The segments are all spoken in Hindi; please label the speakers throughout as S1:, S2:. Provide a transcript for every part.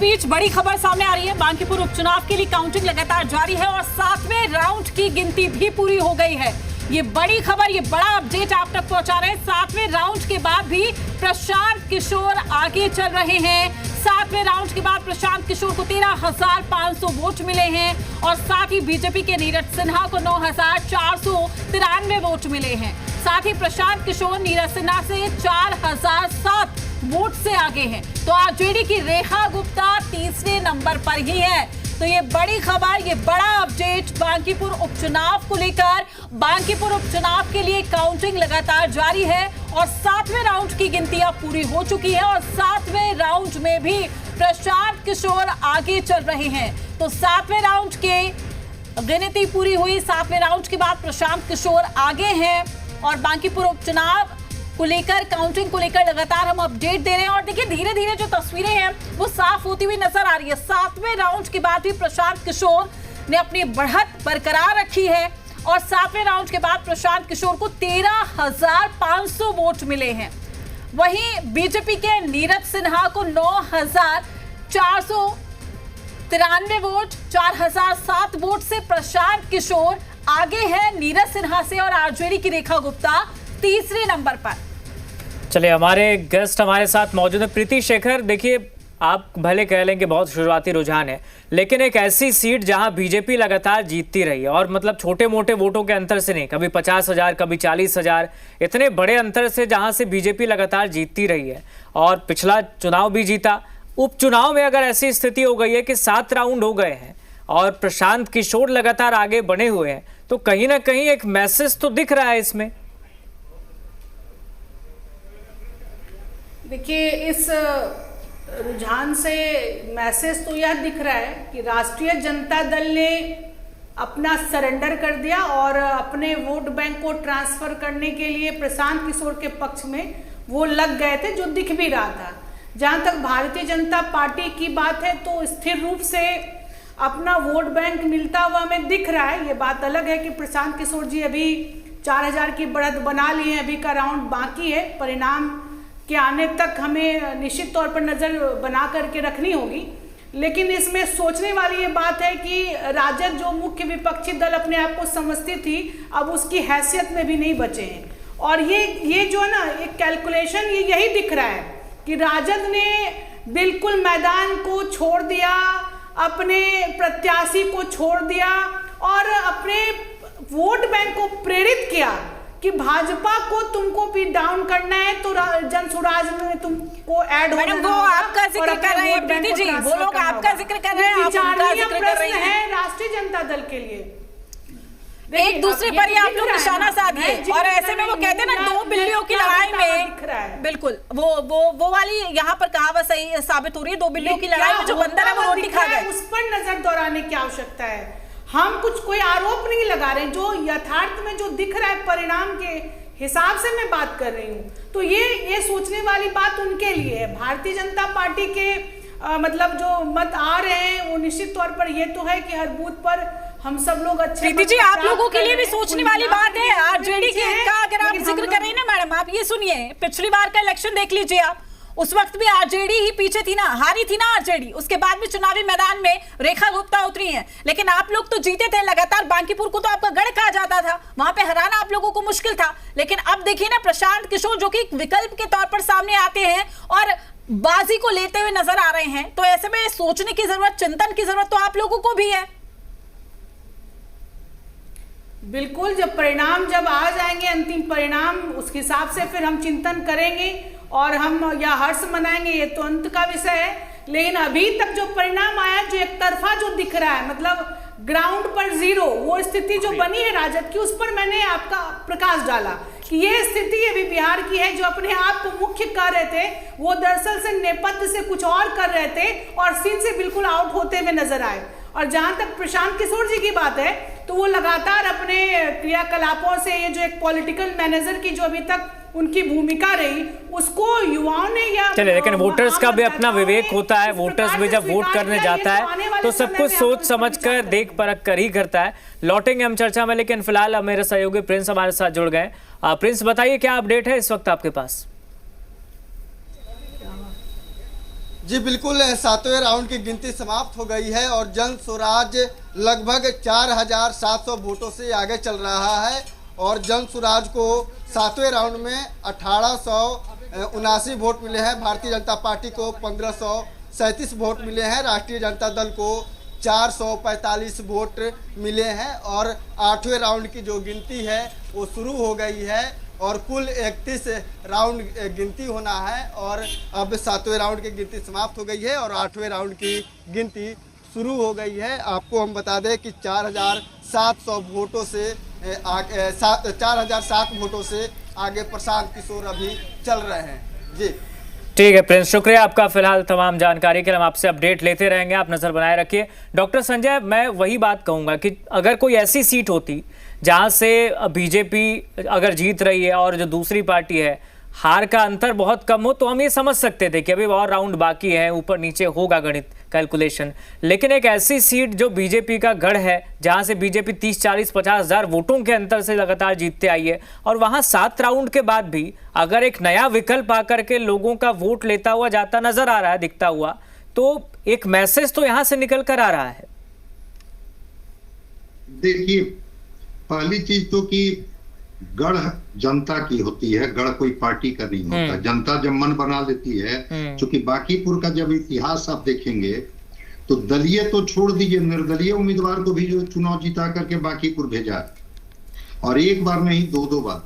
S1: बीच बड़ी खबर सामने आ रही है। बांकीपुर उपचुनाव के लिए काउंटिंग लगातार जारी है और 7वें राउंड की गिनती भी पूरी हो गई है। ये बड़ी खबर, ये बड़ा अपडेट आप तक पहुंचा रहे हैं। 7वें राउंड के बाद भी प्रशांत किशोर आगे चल रहे हैं। 7वें राउंड के बाद प्रशांत किशोर को 13,500 वोट मिले हैं और साथ ही बीजेपी के नीरज सिन्हा को 9,493 वोट मिले हैं। साथ ही प्रशांत किशोर नीरज सिन्हा से 4,007 वोट से आगे हैं। तो आरजेडी की रेखा गुप्ता तीसरे नंबर पर ही है। तो ये बड़ी खबर, ये बड़ा अपडेट बांकीपुर उपचुनाव को लेकर। बांकीपुर उपचुनाव के लिए काउंटिंग लगातार जारी है और 7वें राउंड की गिनती अब पूरी हो चुकी है और 7वें राउंड में भी प्रशांत किशोर आगे चल रहे हैं। तो 7वें राउंड के गिनती पूरी हुई, 7वें राउंड के बाद प्रशांत किशोर आगे हैं और बांकीपुर उपचुनाव को लेकर, काउंटिंग को लेकर लगातार हम अपडेट दे रहे हैं। और देखिए धीरे धीरे जो तस्वीरें हैं वो साफ होती हुई नजर आ रही है। 7वें राउंड के बाद भी प्रशांत किशोर ने अपनी बढ़त बरकरार रखी है और 7वें राउंड के बाद प्रशांत किशोर को 13,500 वोट मिले हैं। वहीं बीजेपी के नीरज सिन्हा को 9,493 वोट, 4,007 वोट से प्रशांत किशोर आगे है नीरज सिन्हा से और आरजेडी की रेखा गुप्ता तीसरे नंबर पर।
S2: चलिए, हमारे गेस्ट हमारे साथ मौजूद है प्रीति शेखर। देखिए, आप भले कह लें कि बहुत शुरुआती रुझान है, लेकिन एक ऐसी सीट जहां बीजेपी लगातार जीतती रही है और मतलब छोटे मोटे वोटों के अंतर से नहीं, कभी 50,000 कभी 40,000, इतने बड़े अंतर से जहां से बीजेपी लगातार जीतती रही है और पिछला चुनाव भी जीता। उपचुनाव में अगर ऐसी स्थिति हो गई है कि 7 राउंड हो गए हैं और प्रशांत किशोर लगातार आगे बढ़े हुए हैं, तो कहीं ना कहीं एक मैसेज तो दिख रहा है इसमें।
S3: देखिए, इस रुझान से मैसेज तो यह दिख रहा है कि राष्ट्रीय जनता दल ने अपना सरेंडर कर दिया और अपने वोट बैंक को ट्रांसफर करने के लिए प्रशांत किशोर के पक्ष में वो लग गए थे, जो दिख भी रहा था। जहां तक भारतीय जनता पार्टी की बात है तो स्थिर रूप से अपना वोट बैंक मिलता हुआ हमें दिख रहा है। ये बात अलग है कि प्रशांत किशोर जी अभी 4,000 की बढ़त बना ली है, अभी का राउंड बाकी है। परिणाम के आने तक हमें निश्चित तौर पर नजर बना करके रखनी होगी। लेकिन इसमें सोचने वाली ये बात है कि राजद जो मुख्य विपक्षी दल अपने आप को समझती थी, अब उसकी हैसियत में भी नहीं बचे हैं। और ये जो है ना, एक कैलकुलेशन ये यही दिख रहा है कि राजद ने बिल्कुल मैदान को छोड़ दिया, अपने प्रत्याशी को छोड़ दिया और अपने वोट बैंक को प्रेरित किया कि भाजपा को तुमको भी डाउन करना है तो जन स्वराज में तुमको ऐड होना है।
S1: वो आपका जिक्र कर रहे हैं प्रीति जी, वो लोग आपका जिक्र कर रहे हैं, आप उनका जिक्र कर रही हैं।
S3: राष्ट्रीय जनता दल के लिए
S1: एक दूसरे पर ही आप लोग निशाना साधिए और ऐसे में वो कहते हैं ना, 2 बिल्लियों की लड़ाई में, बिल्कुल वो वाली यहाँ पर कहावत सही साबित हो रही है। 2 बिल्लियों की लड़ाई में जो बंदर है वो रोटी खा गए।
S3: उस पर नजर दौड़ाने की आवश्यकता है। हम कोई आरोप नहीं लगा रहे, जो यथार्थ में जो दिख रहा है परिणाम के हिसाब से मैं बात कर रही हूँ। तो ये सोचने वाली बात उनके लिए है। भारतीय जनता पार्टी के मतलब जो मत आ रहे हैं वो निश्चित तौर पर ये तो है कि हर बूथ पर हम सब लोग अच्छे।
S1: प्रीति जी, आप लोगों के लिए भी सोचने वाली बात है। आरजेडी का अगर आप जिक्र कर रही हैं ना मैडम, आप ये सुनिए, पिछली बार का इलेक्शन देख लीजिए आप, उस वक्त भी आरजेडी ही पीछे थी ना, हारी थी ना आरजेडी। उसके बाद भी चुनावी मैदान में रेखा गुप्ता उतरी हैं, लेकिन आप लोग तो जीते थे लगातार। बांकीपुर को तो आपका गढ़ कहा जाता था, वहां पे हराना आप लोगों को मुश्किल था। लेकिन अब देखिए ना, प्रशांत किशोर जो कि विकल्प के तौर पर सामने आते हैं और बाजी को लेते हुए नजर आ रहे हैं। तो ऐसे में सोचने की जरूरत, चिंतन की जरूरत तो आप लोगों को भी है।
S3: बिल्कुल, जब परिणाम जब आ जाएंगे, अंतिम परिणाम, उस हिसाब से फिर हम चिंतन करेंगे और हम या हर्ष मनाएंगे, ये तो अंत का विषय है। लेकिन अभी तक जो परिणाम आया, जो एक तरफा जो दिख रहा है, मतलब ग्राउंड पर 0, वो स्थिति जो बनी है राजद की, उस पर मैंने आपका प्रकाश डाला कि ये स्थिति अभी बिहार की है। जो अपने आप को मुख्य कर रहे थे, वो दरअसल से नेपथ्य से कुछ और कर रहे थे और सीन से बिल्कुल आउट होते हुए नजर आए। और जहां तक प्रशांत किशोर जी की बात है, तो वो लगातार अपने क्रियाकलापों से, ये जो एक पॉलिटिकल मैनेजर की जो अभी तक उनकी भूमिका रही, उसको युवाओं ने या
S2: चले, लेकिन वोटर्स का भी अपना विवेक होता है। वोटर्स भी जब वोट करने जाता है तो सब कुछ सोच समझकर, देख परख कर ही करता है। लौटेंगे हम चर्चा में, लेकिन फिलहाल मेरे सहयोगी प्रिंस हमारे साथ जुड़ गए। प्रिंस, बताइए क्या अपडेट है इस वक्त आपके पास?
S4: जी बिल्कुल, सातवें राउंड की गिनती समाप्त हो गई है और जन स्वराज लगभग 4700 वोटों से आगे चल रहा है और जन स्वराज को सातवें राउंड में 1879 वोट मिले हैं। भारतीय जनता पार्टी को 1537 वोट मिले हैं। राष्ट्रीय जनता दल को 445 वोट मिले हैं और आठवें राउंड की जो गिनती है वो शुरू हो गई है और कुल 31 राउंड गिनती होना है और अब सातवें राउंड की गिनती समाप्त हो गई है और आठवें राउंड की गिनती शुरू हो गई है। आपको हम बता दें कि 4700 वोटों से 4007 वोटों से आगे प्रशांत किशोर अभी चल रहे हैं। जी
S2: ठीक है प्रिंस, शुक्रिया आपका फिलहाल तमाम जानकारी के लिए। हम आपसे अपडेट लेते रहेंगे, आप नजर बनाए रखिए। डॉक्टर संजय, मैं वही बात कहूंगा कि अगर कोई ऐसी सीट होती जहां से बीजेपी अगर जीत रही है और जो दूसरी पार्टी है हार का अंतर बहुत कम हो तो हम ये समझ सकते थे कि अभी और राउंड बाकी है, ऊपर नीचे होगा गणित कैलकुलेशन। लेकिन एक ऐसी सीट जो बीजेपी का गढ़ है, जहां से बीजेपी 30, 40, 50 हज़ार वोटों के अंतर से लगातार जीतते आई है और वहां 7 राउंड के बाद भी अगर एक नया विकल्प आकर के लोगों का वोट लेता हुआ जाता नजर आ रहा है, दिखता हुआ, तो एक मैसेज तो यहां से निकल कर आ रहा है।
S5: देखिए, पहली चीज तो कि गढ़ जनता की होती है, गढ़ कोई पार्टी का नहीं होता। जनता जब मन बना लेती है, क्योंकि बांकीपुर का जब इतिहास आप देखेंगे तो दलीय तो छोड़ दीजिए, निर्दलीय उम्मीदवार को भी जो चुनाव जिता करके बांकीपुर भेजा और एक बार नहीं 2-2 बार,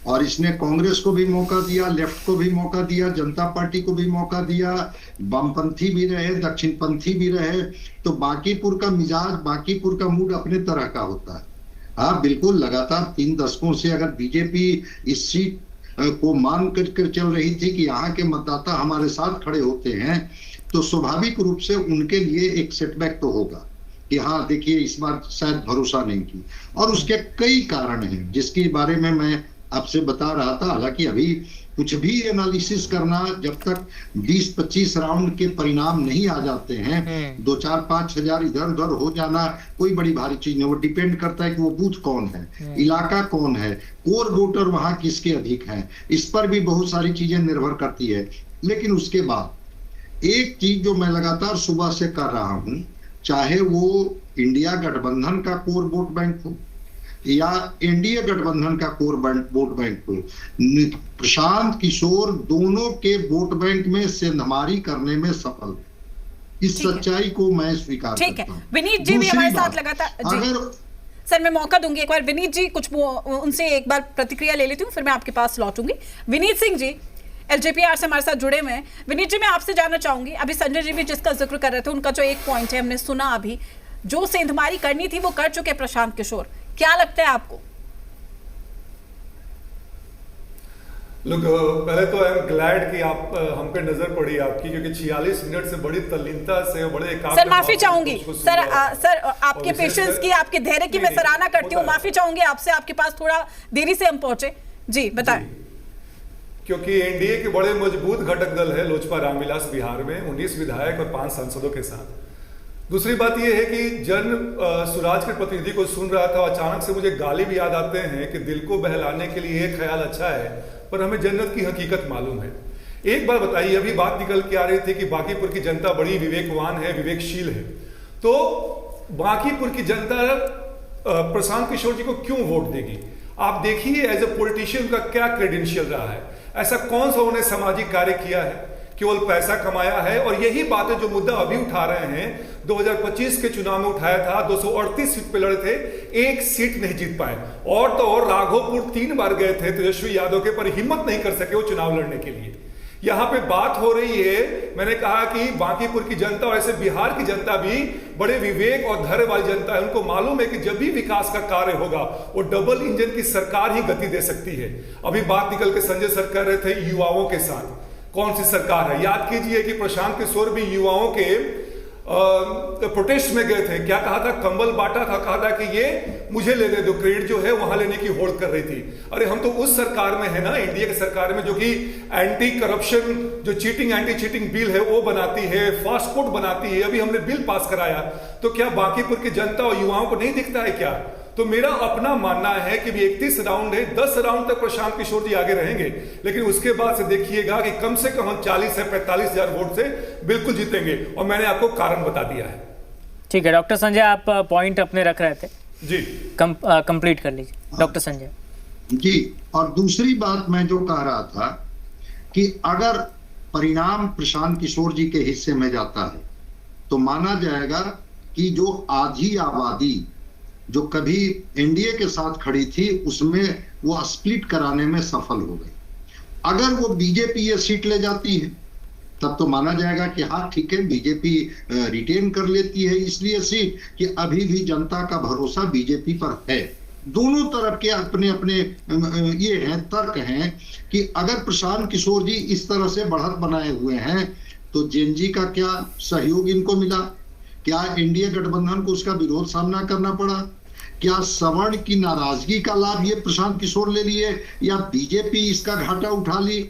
S5: और इसने कांग्रेस को भी मौका दिया, लेफ्ट को भी मौका दिया, जनता पार्टी को भी मौका दिया, वामपंथी भी रहे, दक्षिणपंथी भी रहे। तो बांकीपुर का मिजाज, बांकीपुर का मूड अपने तरह का होता है। हाँ बिल्कुल, लगातार 3 दशकों से अगर बीजेपी इस सीट को मान कर चल रही थी कि यहाँ के मतदाता हमारे साथ खड़े होते हैं, तो स्वाभाविक रूप से उनके लिए एक सेटबैक तो होगा कि हाँ देखिए इस बार शायद भरोसा नहीं की। और उसके कई कारण हैं जिसके बारे में मैं आपसे बता रहा था। हालांकि अभी कुछ भी एनालिसिस करना, जब तक 20-25 राउंड के परिणाम नहीं आ जाते हैं, 2-4-5 हजार इधर उधर हो जाना कोई बड़ी भारी चीज नहीं। वो डिपेंड करता है कि वो बूथ कौन है, इलाका कौन है, कोर वोटर वहां किसके अधिक हैं, इस पर भी बहुत सारी चीजें निर्भर करती है। लेकिन उसके बाद एक चीज जो मैं लगातार सुबह से कर रहा हूं, चाहे वो इंडिया गठबंधन का कोर वोट बैंक हो या एनडीए गठबंधन का कोर वोट बैंक हो, प्रशांत किशोर दोनों के वोट बैंक में सेंधमारी करने में सफल। इस सच्चाई को मैं स्वीकार
S1: ठीक है।
S5: करता हूं।
S1: विनीत जी भी हमारे साथ लगातार
S5: अगर
S1: सर मैं मौका दूंगी एक बार विनीत जी, कुछ उनसे एक बार प्रतिक्रिया ले लेती हूँ, फिर मैं आपके पास लौटूंगी। विनीत सिंह जी एलजेपीआर से हमारे साथ जुड़े हुए हैं। विनीत जी, मैं आपसे जानना चाहूंगी, अभी संजय जी भी जिसका जिक्र कर रहे थे, उनका जो एक पॉइंट है हमने सुना, अभी जो सेंधमारी करनी थी वो कर चुके प्रशांत किशोर, क्या लगता है आपको?
S6: लोग पहले तो आई एम ग्लैड कि आप हम पे नजर पड़ी आपकी, क्योंकि 46 मिनट से बड़ी तल्लीनता से बड़े
S1: सर माफी चाहूंगी सर आपके पेशेंस की, आपके धैर्य की मैं सराहना करती हूँ। माफी चाहूंगी आपसे, आपके पास थोड़ा देरी से हम पहुंचे। जी बताएं।
S6: क्योंकि एनडीए के बड़े मजबूत घटक दल है लोजपा रामविलास बिहार में 19 विधायक और 5 सांसदों के साथ। दूसरी बात यह है कि जन स्वराज के प्रतिनिधि को सुन रहा था, अचानक से मुझे गालिब याद आते हैं कि दिल को बहलाने के लिए एक ख्याल अच्छा है पर हमें जन्नत की हकीकत मालूम है। एक बार बताइए, अभी बात निकल के आ रही थी कि बांकीपुर की जनता बड़ी विवेकवान है, विवेकशील है, तो बांकीपुर की जनता प्रशांत किशोर जी को क्यों वोट देगी? आप देखिए एज ए पॉलिटिशियन का क्या क्रेडेंशियल रहा है, ऐसा कौन सा उन्होंने सामाजिक कार्य किया है, केवल पैसा कमाया है। और यही बात है जो मुद्दा अभी उठा रहे हैं, 2025 के चुनाव में उठाया था, 238 सीट पे लड़े थे, एक सीट नहीं जीत पाए। और तो और राघोपुर 3 बार गए थे तेजस्वी यादव के, पर हिम्मत नहीं कर सके वो चुनाव लड़ने के लिए। यहां पे बात हो रही है, मैंने कहा कि बांकीपुर की जनता और ऐसे बिहार की जनता भी बड़े विवेक और धैर्य वाली जनता है। उनको मालूम है कि जब भी विकास का कार्य होगा वो डबल इंजन की सरकार ही गति दे सकती है। अभी बात निकल के संजय सर कह रहे थे युवाओं के साथ कौन सी सरकार है। याद कीजिए कि प्रशांत किशोर भी युवाओं के प्रोटेस्ट में गए थे, क्या कहा था, कंबल बांटा था, कहा था कि ये मुझे लेने दो, क्रेडिट जो है वहां लेने की होड़ कर रही थी। अरे हम तो उस सरकार में है ना, एनडीए की सरकार में, जो कि एंटी करप्शन, जो चीटिंग एंटी चीटिंग बिल है वो बनाती है, फास्ट फूड बनाती है। अभी हमने बिल पास कराया, तो क्या बांकीपुर की जनता और युवाओं को नहीं दिखता है क्या? तो मेरा अपना मानना है कि भी 31 राउंड है, 10 राउंड तक प्रशांत किशोर जी आगे रहेंगे, लेकिन उसके बाद से देखिएगा कि कम से कम हम 40 से 45 हजार वोट से बिल्कुल जीतेंगे, और मैंने आपको कारण बता दिया है।
S2: ठीक है डॉक्टर संजय, आप पॉइंट अपने रख रहे थे
S6: जी,
S2: कंप्लीट कर लीजिए डॉक्टर संजय
S5: जी। और दूसरी बात मैं जो कह रहा था कि अगर परिणाम प्रशांत किशोर जी के हिस्से में जाता है तो माना जाएगा कि जो आधी आबादी जो कभी एनडीए के साथ खड़ी थी उसमें वो स्प्लिट कराने में सफल हो गई। अगर वो बीजेपी ये सीट ले जाती है तब तो माना जाएगा कि हाँ ठीक है, बीजेपी रिटेन कर लेती है इसलिए सीट कि अभी भी जनता का भरोसा बीजेपी पर है। दोनों तरफ के अपने अपने ये हैं, तर्क हैं कि अगर प्रशांत किशोर जी इस तरह से बढ़त बनाए हुए हैं तो जेएनजी का क्या सहयोग इनको मिला, क्या एनडीए गठबंधन को उसका विरोध सामना करना पड़ा, क्या सवर्ण की नाराजगी का लाभ ये प्रशांत किशोर ले लिए या बीजेपी इसका घाटा उठा ली,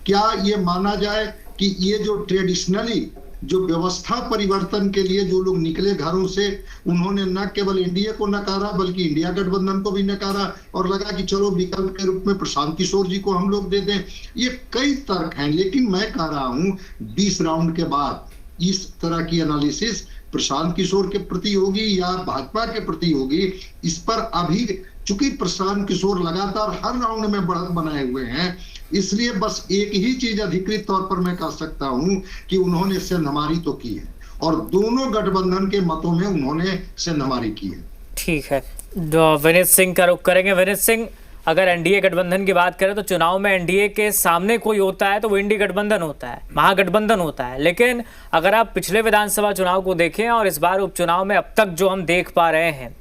S5: क्या ये माना जाए कि ये जो ट्रेडिशनली जो व्यवस्था परिवर्तन के लिए जो लोग निकले घरों से उन्होंने न केवल एनडीए को नकारा बल्कि इंडिया गठबंधन को भी नकारा और लगा कि चलो विकल्प के रूप में प्रशांत किशोर जी को हम लोग दे दें। ये कई तर्क हैं, लेकिन मैं कह रहा हूं 20 राउंड के बाद इस तरह की एनालिसिस प्रशांत किशोर के प्रति होगी या भाजपा के प्रति होगी, इस पर अभी चूंकि प्रशांत किशोर लगातार हर राउंड में बढ़त बनाए हुए हैं, इसलिए बस एक ही चीज अधिकृत तौर पर मैं कह सकता हूं कि उन्होंने सेंधमारी तो की है और दोनों गठबंधन के मतों में उन्होंने सेंधमारी की है।
S2: ठीक है, विनीत सिंह का रुख करेंगे। विनीत सिंह, अगर एनडीए गठबंधन की बात करें तो चुनाव में एनडीए के सामने कोई होता है तो वो इंडी गठबंधन होता है, महागठबंधन होता है। लेकिन अगर आप पिछले विधानसभा चुनाव को देखें और इस बार उपचुनाव में अब तक जो हम देख पा रहे हैं,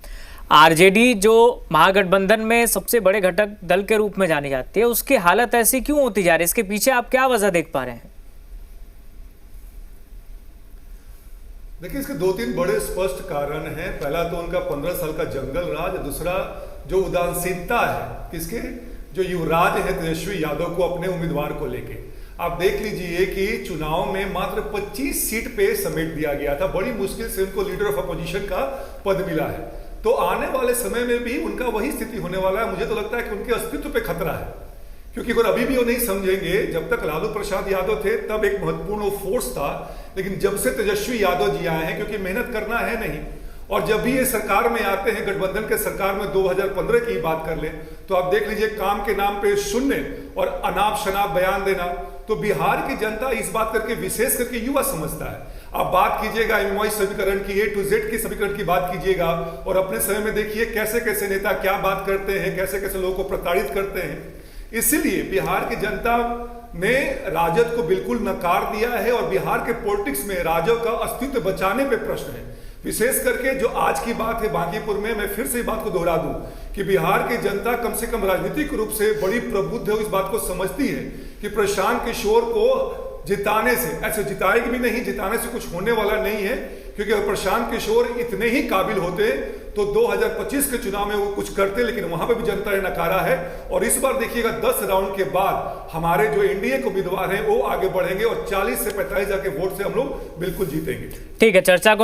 S2: आरजेडी जो महागठबंधन में सबसे बड़े घटक दल के रूप में जानी जाती है, उसकी हालत ऐसी क्यों होती जा रही है? इसके पीछे आप क्या वजह देख पा रहे हैं?
S6: देखिए, इसके 2-3 बड़े स्पष्ट कारण हैं। पहला तो उनका 15 साल का जंगल राज, दूसरा जो उदासीनता है किसके, जो युवराज है तेजस्वी यादव को अपने उम्मीदवार को लेके। आप देख लीजिए कि चुनाव में मात्र 25 सीट पे समेट दिया गया था, बड़ी मुश्किल से उनको लीडर ऑफ अपोजिशन का पद मिला है। तो आने वाले समय में भी उनका वही स्थिति होने वाला है। मुझे तो लगता है कि उनके अस्तित्व पे खतरा है, क्योंकि अगर अभी भी वो नहीं समझेंगे, जब तक लालू प्रसाद यादव थे तब एक महत्वपूर्ण फोर्स था, लेकिन जब से तेजस्वी यादव जी आए हैं, क्योंकि मेहनत करना है नहीं, और जब भी ये सरकार में आते हैं, गठबंधन के सरकार में 2015 की बात कर ले तो आप देख लीजिए काम के नाम पे शून्य और अनाप शनाप बयान देना। तो बिहार की जनता इस बात करके विशेष करके युवा समझता है। आप बात कीजिएगा एमवाई समीकरण की, A to Z की समीकरण की बात कीजिएगा और अपने समय में देखिए कैसे कैसे नेता क्या बात करते हैं, कैसे कैसे लोगों को प्रताड़ित करते हैं। इसलिए बिहार की जनता ने राजद को बिल्कुल नकार दिया है और बिहार के पॉलिटिक्स में राजद का अस्तित्व बचाने पे प्रश्न है। विशेष करके जो आज की बात है बांकीपुर में, मैं फिर से इस बात को दोहरा दूं कि बिहार की जनता कम से कम राजनीतिक रूप से बड़ी प्रबुद्ध है, इस बात को समझती है कि प्रशांत किशोर को जिताने से, ऐसे जिताएगी भी नहीं, जिताने से कुछ होने वाला नहीं है, क्योंकि अगर प्रशांत किशोर इतने ही काबिल होते तो 2025 के चुनाव में वो कुछ करते, लेकिन वहां पे भी जनता ने नकारा है। और इस बार देखिएगा 10 राउंड के बाद हमारे जो एनडीए के उम्मीदवार हैं वो आगे बढ़ेंगे और 40 से 45 हजार के वोट से हम लोग बिल्कुल जीतेंगे।
S2: ठीक है, चर्चा को